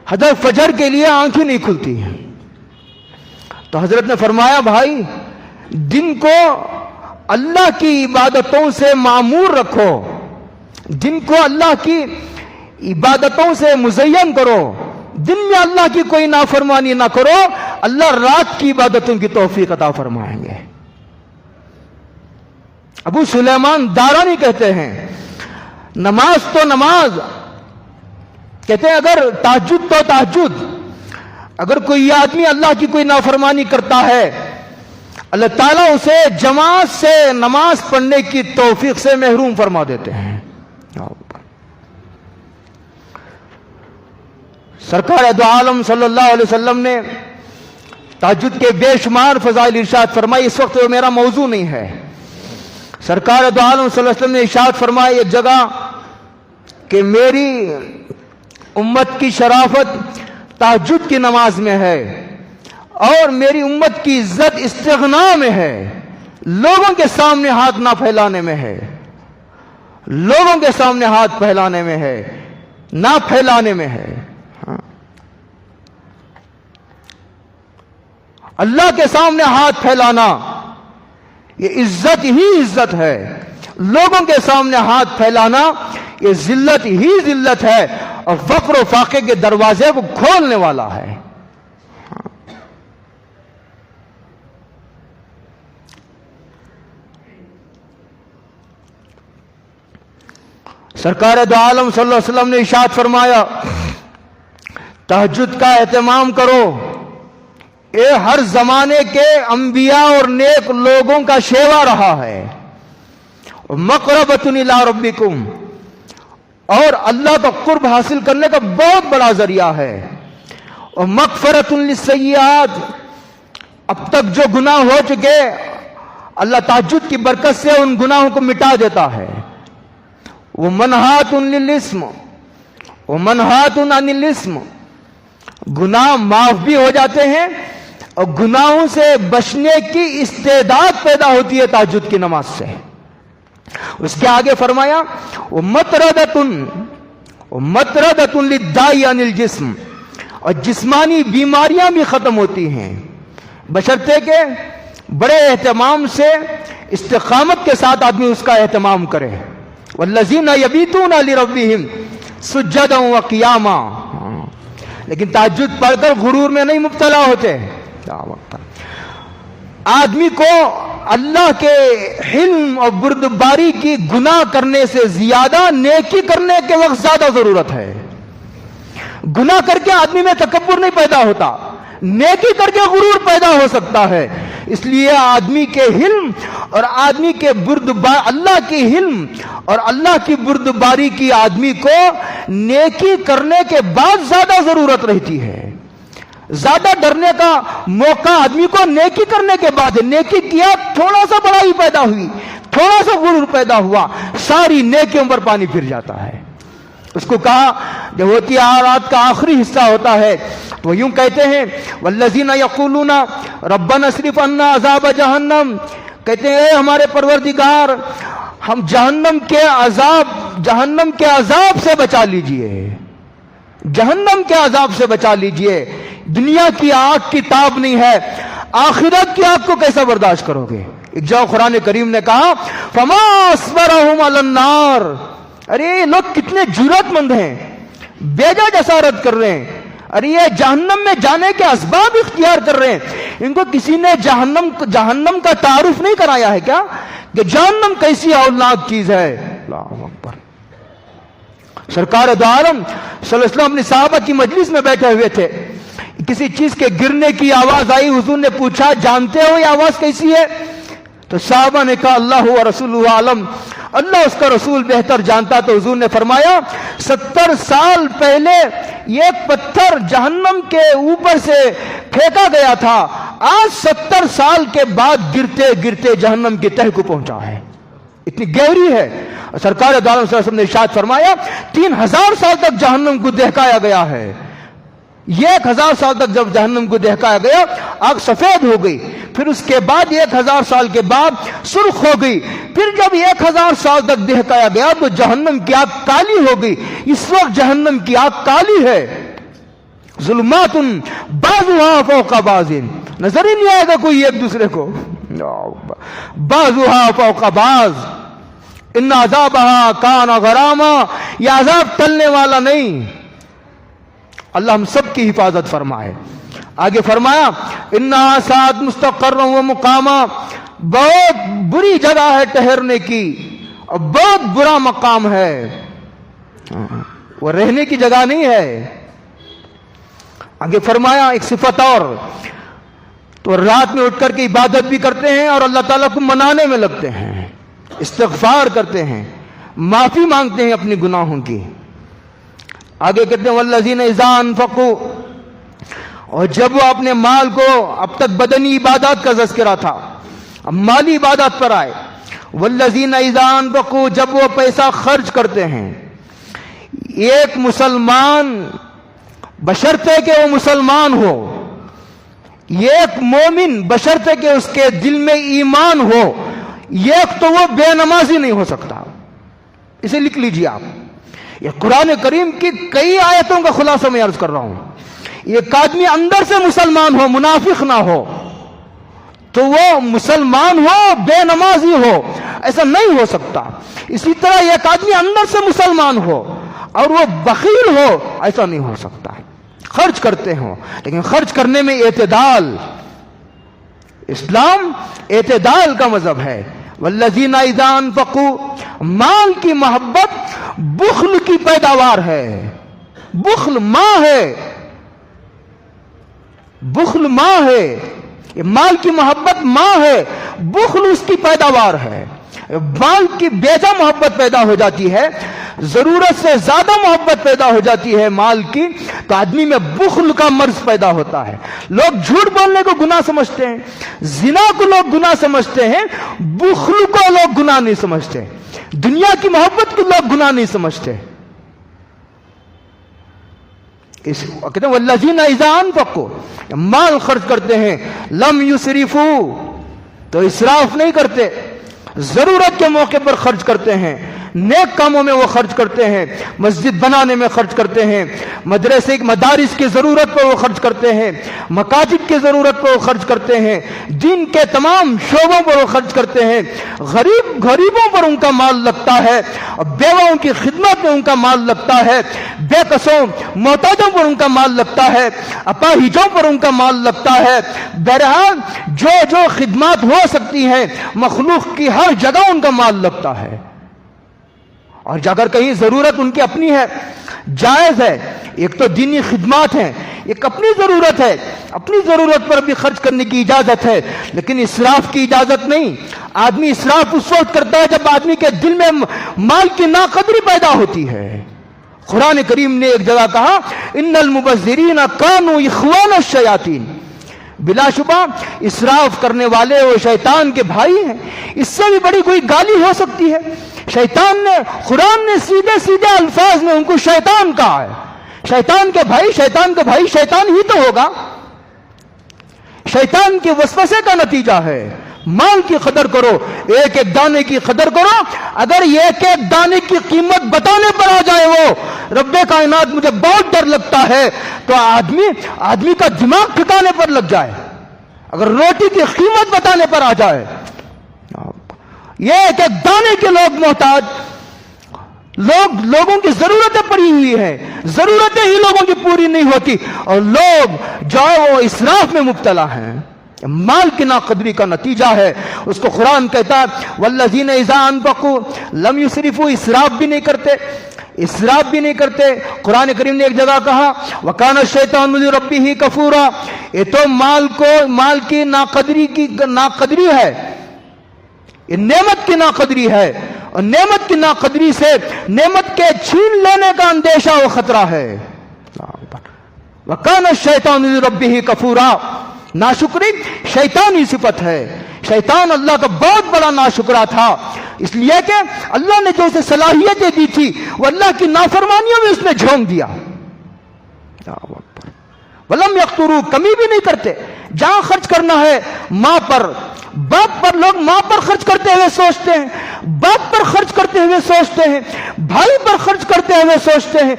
حضرت فجر کے لیے آنکھیں نہیں کھلتی ہیں۔ تو حضرت نے فرمایا بھائی، دن کو اللہ کی عبادتوں سے معمور رکھو، دن کو اللہ کی عبادتوں سے مزین کرو، دن میں اللہ کی کوئی نافرمانی نہ کرو، اللہ رات کی عبادتوں کی توفیق عطا فرمائیں گے۔ ابو سلیمان دارانی کہتے ہیں نماز تو نماز، کہتے ہیں اگر تہجد تو تہجد، اگر کوئی آدمی اللہ کی کوئی نافرمانی کرتا ہے، اللہ تعالیٰ اسے جماعت سے نماز پڑھنے کی توفیق سے محروم فرما دیتے ہیں۔ سرکار دو عالم صلی اللہ علیہ وسلم نے تہجد کے بے شمار فضائل ارشاد فرمائی، اس وقت وہ میرا موضوع نہیں ہے۔ سرکار دو عالم صلی اللہ علیہ وسلم نے ارشاد فرمایا ایک جگہ کہ میری امت کی شرافت تہجد کی نماز میں ہے، اور میری امت کی عزت استغنا میں ہے، لوگوں کے سامنے ہاتھ نہ پھیلانے میں ہے، لوگوں کے سامنے ہاتھ پھیلانے میں ہے، نہ پھیلانے میں ہے۔ اللہ کے سامنے ہاتھ پھیلانا یہ عزت ہی عزت ہے، لوگوں کے سامنے ہاتھ پھیلانا یہ ذلت ہی ذلت ہے، اور فقر و فاقے کے دروازے کو کھولنے والا ہے۔ سرکار دو عالم صلی اللہ علیہ وسلم نے ارشاد فرمایا تہجد کا اہتمام کرو. یہ ہر زمانے کے انبیاء اور نیک لوگوں کا شیوا رہا ہے. مقربۃ الی ربکم، اور اللہ کا قرب حاصل کرنے کا بہت بڑا ذریعہ ہے. اور مغفرۃ للسیئات، اب تک جو گناہ ہو چکے اللہ تہجد کی برکت سے ان گناہوں کو مٹا دیتا ہے. ومنہات للاسم، ومنہات عن الاسم، گناہ معاف بھی ہو جاتے ہیں اور گناہوں سے بچنے کی استعداد پیدا ہوتی ہے تہجد کی نماز سے. اس کے آگے فرمایا مطردۃ للداء عن الجسم، اور جسمانی بیماریاں بھی ختم ہوتی ہیں بشرطے کہ بڑے اہتمام سے استقامت کے ساتھ آدمی اس کا اہتمام کرے. والذین یبیتون لربہم سجدا وقیاما، لیکن تہجد پڑھ کر غرور میں نہیں مبتلا ہوتے. آدمی کو اللہ کے حلم اور بردباری کی گناہ کرنے سے زیادہ نیکی کرنے کے وقت زیادہ ضرورت ہے. گناہ کر کے آدمی میں تکبر نہیں پیدا ہوتا، نیکی کر کے غرور پیدا ہو سکتا ہے. اس لیے آدمی کے حلم اور آدمی کے اللہ کی حلم اور اللہ کی بردباری کی آدمی کو نیکی کرنے کے بعد زیادہ ضرورت رہتی ہے. زیادہ ڈرنے کا موقع آدمی کو نیکی کرنے کے بعد ہے. نیکی کیا، تھوڑا سا بڑائی پیدا ہوئی، تھوڑا سا غرور پیدا ہوا، ساری نیکیوں پر پانی پھر جاتا ہے. اس کو کہا جب ہوتی رات کا آخری حصہ ہوتا ہے تو یوں کہتے ہیں والذین یقولون ربنا اصرف عنا عذاب جہنم، کہتے ہیں اے ہمارے پروردگار ہم جہنم کے عذاب سے بچا لیجئے، جہنم کے عذاب سے بچا لیجئے. دنیا کی آگ کی تاب نہیں ہے، آخرت کی آگ کو کیسا برداشت کرو گے؟ ایک جگہ قرآن کریم نے کہا فما اصبرهم علی النار، ارے یہ لوگ کتنے جرأت مند ہیں، بیجا جسارت کر رہے ہیں. ارے یہ جہنم میں جانے کے اسباب اختیار کر رہے ہیں. ان کو کسی نے جہنم کا تعارف نہیں کرایا ہے کیا کہ جہنم کیسی ہولناک چیز ہے؟ اللہ اکبر. سرکار دو عالم صلی اللہ علیہ وسلم اپنی صحابہ کی مجلس میں بیٹھے ہوئے تھے، کسی چیز کے گرنے کی آواز آئی. حضور نے پوچھا جانتے ہو یہ آواز کیسی ہے؟ تو صحابہ نے کہا اللہ و رسول عالم، اللہ اس کا رسول بہتر جانتا. تو حضور نے فرمایا 70 سال پہلے ایک پتھر جہنم کے اوپر سے پھینکا گیا تھا، آج 70 سال کے بعد گرتے گرتے جہنم کی تہ کو پہنچا ہے. اتنی گہری ہے. سرکار دو عالم صلی اللہ علیہ وسلم نے ارشاد فرمایا 3000 سال تک جہنم کو دہکایا گیا ہے. 1000 سال تک جب جہنم کو دہکایا گیا آگ سفید ہو گئی، پھر اس کے بعد 1000 سال کے بعد سرخ ہو گئی، پھر جب 1000 سال تک دہکایا گیا تو جہنم کی آگ کالی ہو گئی. اس وقت جہنم کی آگ کالی ہے. ظلمات بعضها فوق بعض، نظر ہی نہیں آئے گا کوئی ایک دوسرے کو. بعضها فوق بعض ان عذابها کان غراما، یہ عذاب ٹلنے والا نہیں. اللہ ہم سب کی حفاظت فرمائے. آگے فرمایا انہا ساعت مستقرا و مقاما، بہت بری جگہ ہے ٹھہرنے کی اور بہت برا مقام ہے، وہ رہنے کی جگہ نہیں ہے. آگے فرمایا ایک صفت اور، تو رات میں اٹھ کر کے عبادت بھی کرتے ہیں اور اللہ تعالیٰ کو منانے میں لگتے ہیں، استغفار کرتے ہیں، معافی مانگتے ہیں اپنی گناہوں کی. آگے کہتے ہیں والذین اذا انفقوا، اور جب وہ اپنے مال کو، اب تک بدنی عبادات کا تذکرہ تھا، اب مالی عبادات پر آئے. والذین اذا انفقوا، جب وہ پیسہ خرچ کرتے ہیں. ایک مسلمان بشرطے کہ وہ مسلمان ہو، ایک مومن بشرطے کہ اس کے دل میں ایمان ہو، ایک تو وہ بے نمازی نہیں ہو سکتا. اسے لکھ لیجیے آپ، یہ قرآن کریم کی کئی آیتوں کا خلاصہ میں عرض کر رہا ہوں. ایک آدمی اندر سے مسلمان ہو، منافق نہ ہو، تو وہ مسلمان ہو بے نمازی ہو، ایسا نہیں ہو سکتا. اسی طرح ایک آدمی اندر سے مسلمان ہو اور وہ بخیل ہو، ایسا نہیں ہو سکتا. خرچ کرتے ہوں لیکن خرچ کرنے میں اعتدال. اسلام اعتدال کا مذہب ہے. والذین اذا انفقوا، مال کی محبت بخل کی پیداوار ہے. بخل ماں ہے، بخل ماں ہے، مال کی محبت ماں ہے، بخل اس کی پیداوار ہے. مال کی بیجا محبت پیدا ہو جاتی ہے، ضرورت سے زیادہ محبت پیدا ہو جاتی ہے مال کی، تو آدمی میں بخل کا مرض پیدا ہوتا ہے. لوگ جھوٹ بولنے کو گناہ سمجھتے ہیں، زنا کو لوگ گناہ سمجھتے ہیں، بخل کو لوگ گناہ نہیں سمجھتے، دنیا کی محبت کو لوگ گناہ نہیں سمجھتے. کہتے ہیں والذین اذا انفقوا، مال خرچ کرتے ہیں، لم یسرفوا، تو اسراف نہیں کرتے، ضرورت کے موقع پر خرچ کرتے ہیں، نیک کاموں میں وہ خرچ کرتے ہیں، مسجد بنانے میں خرچ کرتے ہیں، مدرسے مدارس کی ضرورت پر وہ خرچ کرتے ہیں، مکاتب کی ضرورت پر وہ خرچ کرتے ہیں، دین کے تمام شعبوں پر وہ خرچ کرتے ہیں. غریبوں پر ان کا مال لگتا ہے، اور بیواؤں کی خدمت میں ان کا مال لگتا ہے، بے کسوں محتاجوں پر ان کا مال لگتا ہے، اپاہجوں پر ان کا مال لگتا ہے. بہرحال جو خدمات ہو سکتی ہیں مخلوق کی ہر جگہ ان کا مال لگتا ہے. اور اگر کہیں ضرورت ان کی اپنی ہے، جائز ہے، ایک تو دینی خدمات ہیں، ایک اپنی ضرورت ہے، اپنی ضرورت پر بھی خرچ کرنے کی اجازت ہے، لیکن اسراف کی اجازت نہیں. آدمی اسراف اس وقت کرتا ہے جب آدمی کے دل میں مال کی ناقدری پیدا ہوتی ہے. قرآن کریم نے ایک جگہ کہا ان المبذرین کانوا اخوان الشیاطین، بلا شبہ اسراف کرنے والے وہ شیطان کے بھائی ہیں. اس سے بھی بڑی کوئی گالی ہو سکتی ہے؟ شیطان نے، قرآن نے سیدھے سیدھے الفاظ میں ان کو شیطان کہا ہے. شیطان کے بھائی شیطان ہی تو ہوگا. شیطان کے وسوسے کا نتیجہ ہے. مال کی قدر کرو، ایک ایک دانے کی قدر کرو. اگر ایک ایک دانے کی قیمت بتانے پر آ جائے وہ رب کائنات مجھے بہت ڈر لگتا ہے، تو آدمی کا دماغ ٹھکانے پر لگ جائے. اگر روٹی کی قیمت بتانے پر آ جائے، یہ ایک ایک دانے کے لوگ محتاج، لوگوں کی ضرورتیں پڑی ہوئی ہیں، ضرورتیں ہی لوگوں کی پوری نہیں ہوتی، اور لوگ جو وہ اسراف میں مبتلا ہیں. مال کی ناقدری کا نتیجہ ہے. اس کو قرآن کہتا ہے والذین اذا انفقوا لم یسرفوا، اسراف بھی نہیں کرتے. قرآن کریم نے ایک جگہ کہا وکان الشیطان لربہ کفورا، یہ تو مال کی ناقدری ہے، یہ نعمت کی ناقدری ہے، اور نعمت کی ناقدری سے نعمت کے چھین لینے کا اندیشہ و خطرہ ہے. وکان الشیطان لربہ کفورا، ناشکری شیطانی صفت ہے. شیطان اللہ کا بہت بڑا ناشکرا تھا، اس لیے کہ اللہ نے جو اسے صلاحیتیں دی تھی وہ اللہ کی نافرمانیوں میں اس نے جھونک دیا. ولم یقتروا، کمی بھی نہیں کرتے. جہاں خرچ کرنا ہے ماں پر، باپ پر، لوگ ماں پر خرچ کرتے ہوئے سوچتے ہیں، باپ پر خرچ کرتے ہوئے سوچتے ہیں، بھائی پر خرچ کرتے ہوئے سوچتے ہیں،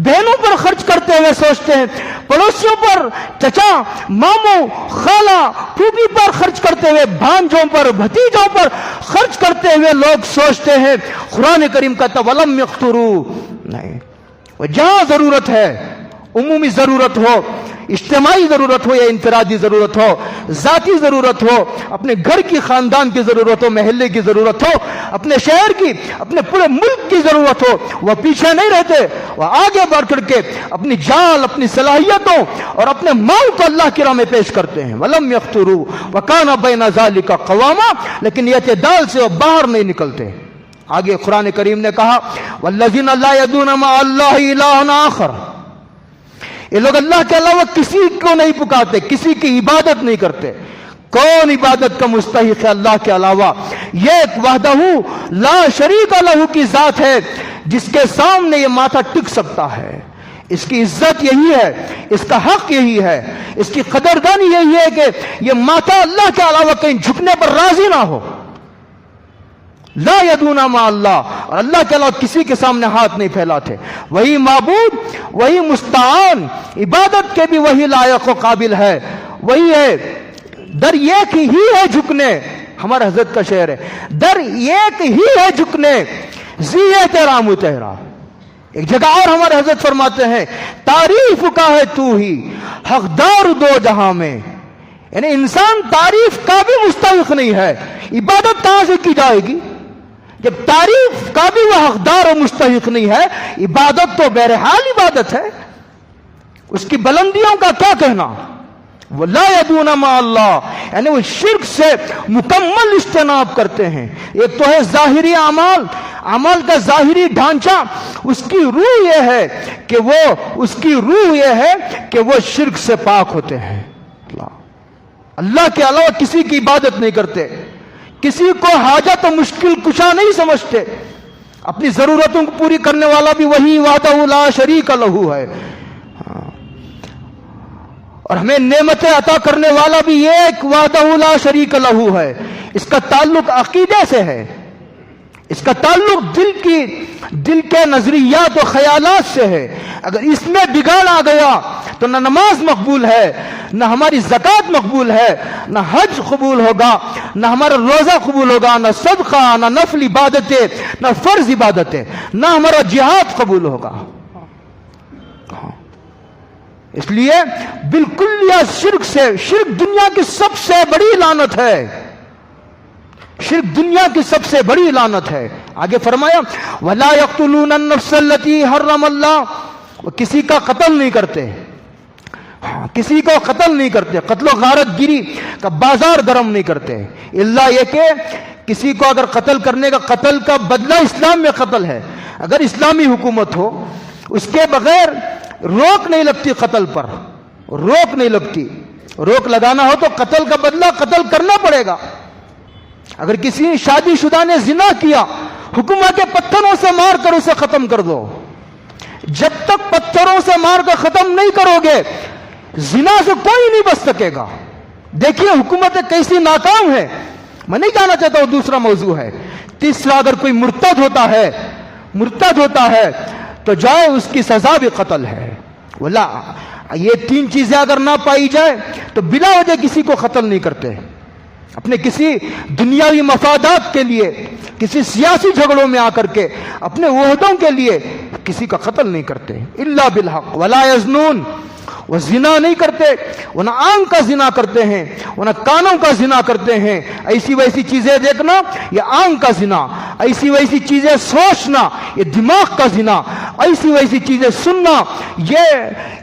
بہنوں پر خرچ کرتے ہوئے سوچتے ہیں، پڑوسیوں پر، چچا، ماموں، خالہ، پھوپھی پر خرچ کرتے ہوئے، بھانجوں پر، بھتیجوں پر خرچ کرتے ہوئے لوگ سوچتے ہیں. قرآن کریم کہتا ولم یقتروا، نہیں، جہاں ضرورت ہے، عمومی ضرورت ہو، اجتماعی ضرورت ہو یا انفرادی ضرورت ہو، ذاتی ضرورت ہو، اپنے گھر کی، خاندان کی ضرورت ہو، محلے کی ضرورت ہو، اپنے شہر کی، اپنے پورے ملک کی ضرورت ہو، وہ پیچھے نہیں رہتے، وہ آگے بڑھ کر کے اپنی جان، اپنی صلاحیتوں اور اپنے مال کو اللہ کی راہ میں پیش کرتے ہیں. وَلَمْ يَقْتُرُوا وَكَانَ بَيْنَ ذَلِكَ قَوَامًا، لیکن اعتدال سے وہ باہر نہیں نکلتے. آگے قرآن کریم نے کہا وَالَّذِينَ لَا يَدْعُونَ مَعَ اللَّهِ إِلَٰهًا آخَرَ، یہ لوگ اللہ کے علاوہ کسی کو نہیں پکارتے، کسی کی عبادت نہیں کرتے. کون عبادت کا مستحق ہے اللہ کے علاوہ؟ یہ ایک وحدہ لا شریک لہ کی ذات ہے جس کے سامنے یہ ماتھا ٹک سکتا ہے. اس کی عزت یہی ہے، اس کا حق یہی ہے، اس کی قدردانی یہی ہے کہ یہ ماتھا اللہ کے علاوہ کہیں جھکنے پر راضی نہ ہو. لا یدعون مع اللہ، اور اللہ کے علاوہ کسی کے سامنے ہاتھ نہیں پھیلاتے. وہی معبود، وہی مستعان، عبادت کے بھی وہی لائق و قابل ہے، وہی ہے. در ایک ہی ہے جھکنے، ہمارے حضرت کا شعر ہے، در ایک ہی ہے جھکنے زی احترام تہرا. ایک جگہ اور ہمارے حضرت فرماتے ہیں تعریف کا ہے تو ہی حقدار دو جہاں میں. یعنی انسان تعریف کا بھی مستحق نہیں ہے، عبادت کہاں سے کی جائے گی جب تعریف کا بھی وہ حقدار و مستحق نہیں ہے؟ عبادت تو بہرحال عبادت ہے، اس کی بلندیوں کا کیا کہنا، وَلَا يَدُونَ مَعَ اللَّهِ، یعنی وہ شرک سے مکمل اجتناب کرتے ہیں۔ ایک تو ہے ظاہری اعمال، عمل کا ظاہری ڈھانچہ، اس کی روح یہ ہے کہ وہ شرک سے پاک ہوتے ہیں، اللہ کے علاوہ کسی کی عبادت نہیں کرتے، کسی کو حاجت و مشکل کشا نہیں سمجھتے، اپنی ضرورتوں کو پوری کرنے والا بھی وہی وحدہ لا شریک لہ ہے، اور ہمیں نعمتیں عطا کرنے والا بھی ایک وحدہ لا شریک لہ ہے۔ اس کا تعلق عقیدے سے ہے، اس کا تعلق دل کے نظریات و خیالات سے ہے۔ اگر اس میں بگاڑ آ گیا تو نہ نماز مقبول ہے، نہ ہماری زکوٰۃ مقبول ہے، نہ حج قبول ہوگا، نہ ہمارا روزہ قبول ہوگا، نہ صدقہ، نہ نفل عبادتیں، نہ فرض عبادتیں، نہ ہمارا جہاد قبول ہوگا۔ اس لیے بالکل یا شرک دنیا کی سب سے بڑی لعنت ہے، شرک دنیا کی سب سے بڑی لعنت ہے۔ آگے فرمایا وَلَا يَقْتُلُونَ النَّفْسَ الَّتِي حَرَّمَ اللَّهُ، وہ کسی کا قتل نہیں کرتے، کسی کو قتل نہیں کرتے، قتل و غارت گیری کا بازار گرم نہیں کرتے، اللہ یہ کہ کسی کو اگر قتل کرنے کا، قتل کا بدلہ اسلام میں قتل ہے، اگر اسلامی حکومت ہو اس کے بغیر روک نہیں لگتی، قتل پر روک نہیں لگتی، روک لگانا ہو تو قتل کا بدلہ قتل کرنا پڑے گا۔ اگر کسی شادی شدہ نے زنا کیا، حکم ہے کہ پتھروں سے مار کر اسے ختم کر دو۔ جب تک پتھروں سے مار کر ختم نہیں کرو گے زنا سے کوئی نہیں بچ سکے گا۔ دیکھیے حکومت کیسی ناکام ہے۔ میں نہیں کہنا چاہتا وہ دوسرا موضوع ہے۔ تیسرا، اگر کوئی مرتد ہوتا ہے تو جائے اس کی سزا بھی قتل ہے۔ ولا یہ تین چیزیں اگر نہ پائی جائے تو بلا وجہ کسی کو قتل نہیں کرتے، اپنے کسی دنیاوی مفادات کے لیے، کسی سیاسی جھگڑوں میں آ کر کے، اپنے عہدوں کے لیے کسی کا قتل نہیں کرتے۔ الا بالحق ولا یزنون، وہ زنا نہیں کرتے، وہ نہ آنکھ کا زنا کرتے ہیں، وہ نہ کانوں کا زنا کرتے ہیں، ایسی ویسی چیزیں دیکھنا یہ آنکھ کا زنا، ایسی ویسی چیزیں سوچنا یہ دماغ کا زنا، ایسی ویسی چیزیں سننا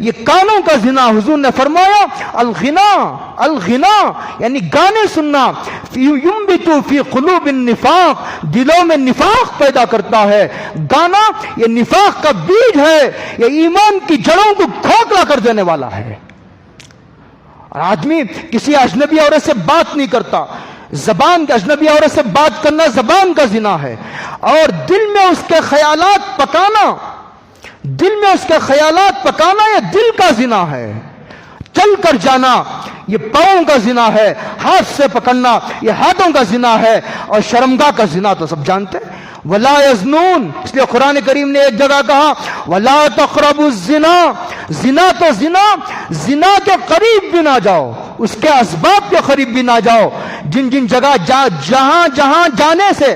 یہ کانوں کا زنا۔ حضور نے فرمایا الغنا یعنی گانے سننا، ينبت فی قلوب النفاق، دلوں میں نفاق پیدا کرتا ہے۔ گانا یہ نفاق کا بیج ہے، یہ ایمان کی جڑوں کو کھوکھلا کر دینے والا ہے۔ اور آدمی کسی اجنبی عورت سے بات نہیں کرتا، زبان کے اجنبی عورت سے بات کرنا زبان کا زنا ہے، اور دل میں اس کے خیالات پکانا یہ دل کا زنا ہے۔ چل کر جانا یہ پاؤں کا زنا ہے، ہاتھ سے پکڑنا یہ ہاتھوں کا زنا ہے، اور شرمگاہ کا زنا تو سب جانتے ہیں۔ ولا یزنون، اس لیے قرآن کریم نے ایک جگہ کہا ولا تقربوا الزنا، زنا کے قریب بھی نہ جاؤ، اس کے اسباب کے قریب بھی نہ جاؤ۔ جن جگہ جہاں جانے سے،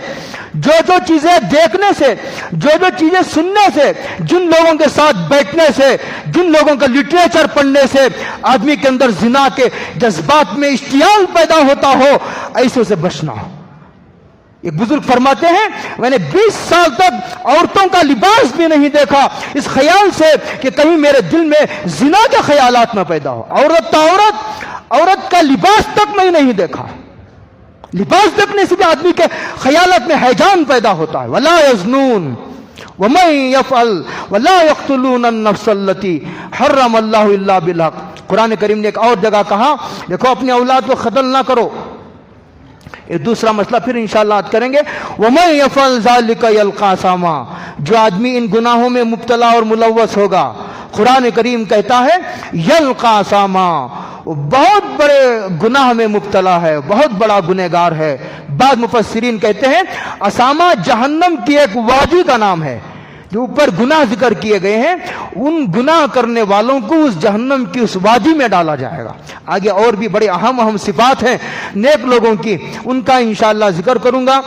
جو چیزیں دیکھنے سے، جو چیزیں سننے سے، جن لوگوں کے ساتھ بیٹھنے سے، جن لوگوں کا لٹریچر پڑھنے سے آدمی کے اندر زنا کے جذبات میں اشتعال پیدا ہوتا ہو، ایسے سے بچنا۔ ایک بزرگ فرماتے ہیں میں نے 20 سال تک عورتوں کا لباس بھی نہیں دیکھا، اس خیال سے کہ کہیں میرے دل میں زنا کے خیالات نہ پیدا ہو۔ عورت کا لباس تک میں نہیں دیکھا، لباس دیکھنے سے بھی آدمی کے خیالات میں ہیجان پیدا ہوتا ہے۔ ولا یزنون ومن یفعل ولا یقتلون النفس التي حرم اللہ الا بالحق۔ قرآن کریم نے ایک اور جگہ کہا دیکھو اپنی اولاد کو قتل نہ کرو۔ ایک دوسرا مسئلہ پھر انشاءاللہ یاد کریں گے، وَمَن يَفْعَلْ ذَلِكَ يَلْقَى أَثَامًا، جو آدمی ان گناہوں میں مبتلا اور ملوث ہوگا، قرآن کریم کہتا ہے یلقى أثاما، وہ بہت بڑے گناہ میں مبتلا ہے، بہت بڑا گنہگار ہے۔ بعض مفسرین کہتے ہیں اسامہ جہنم کی ایک وادی کا نام ہے، جو اوپر گناہ ذکر کیے گئے ہیں ان گناہ کرنے والوں کو اس جہنم کی اس وادی میں ڈالا جائے گا۔ آگے اور بھی بڑے اہم صفات ہیں نیک لوگوں کی، ان کا انشاءاللہ ذکر کروں گا۔